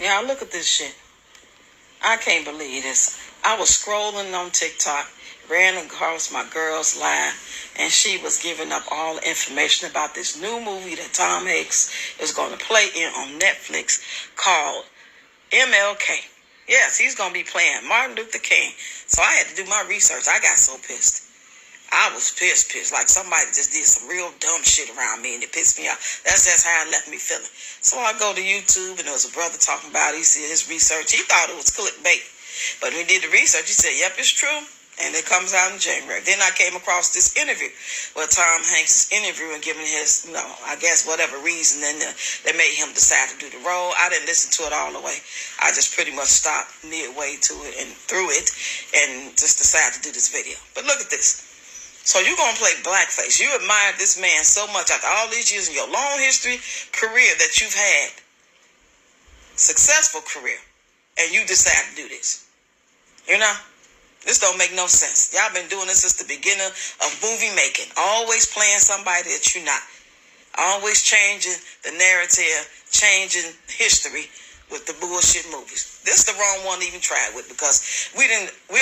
Y'all, look at this shit. I can't believe this. I was scrolling on TikTok, ran across my girl's live, and she was giving up all the information about this new movie that Tom Hanks is going to play in on Netflix called MLK. Yes, he's going to be playing Martin Luther King. So I had to do my research. I got so pissed. I was pissed. Like somebody just did some real dumb shit around me and it pissed me off. That's how it left me feeling. So I go to YouTube and there was a brother talking about it. He said his research. He thought it was clickbait. But when he did the research, he said, yep, it's true. And it comes out in January. Then I came across this interview where Tom Hanks is interviewing, giving his, I guess whatever reason, then that made him decide to do the role. I didn't listen to it all the way. I just pretty much stopped midway to it and through it and just decided to do this video. But look at this. So you're going to play blackface. You admire this man so much after all these years in your long history career that you've had. Successful career. And you decide to do this. This don't make no sense. Y'all been doing this since the beginning of movie making. Always playing somebody that you're not. Always changing the narrative, changing history with the bullshit movies. This is the wrong one to even try with because we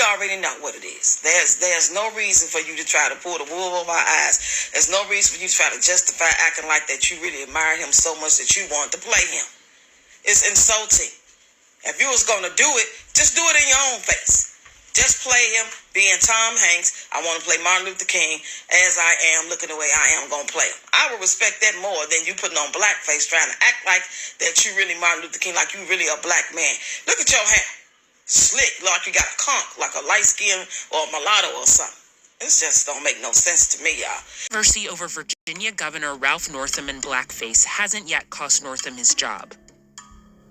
already know what it is. There's no reason for you to try to pull the wool over our eyes. There's no reason for you to try to justify acting like that you really admire him so much that you want to play him. It's insulting. If you was going to do it, just do it in your own face. Just play him being Tom Hanks. I want to play Martin Luther King as I am, looking the way I am, going to play him. I would respect that more than you putting on blackface, trying to act like that you really Martin Luther King, like you really a black man. Look at your hair. Slick, like you got a conch, like a light skin or a mulatto or something. This just don't make no sense to me, y'all. Controversy over Virginia Governor Ralph Northam and blackface hasn't yet cost Northam his job.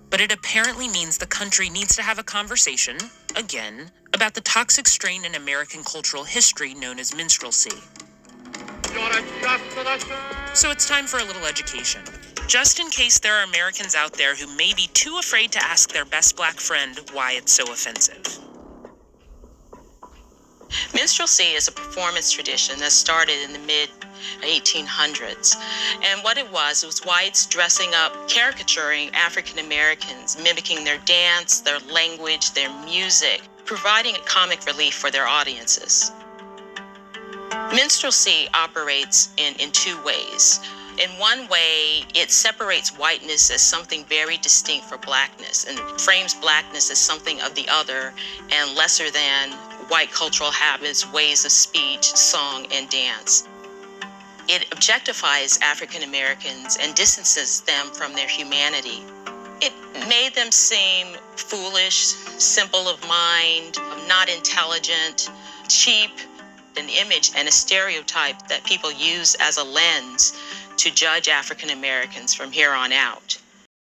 But it apparently means the country needs to have a conversation, again, about the toxic strain in American cultural history known as minstrelsy. So it's time for a little education. Just in case there are Americans out there who may be too afraid to ask their best black friend why it's so offensive. Minstrelsy is a performance tradition that started in the mid-1800s. And what it was whites dressing up, caricaturing African Americans, mimicking their dance, their language, their music, providing comic relief for their audiences. Minstrelsy operates in two ways. In one way, it separates whiteness as something very distinct for blackness and frames blackness as something of the other and lesser than white cultural habits, ways of speech, song, and dance. It objectifies African Americans and distances them from their humanity. It made them seem foolish, simple of mind, not intelligent, cheap, an image and a stereotype that people use as a lens to judge African Americans from here on out.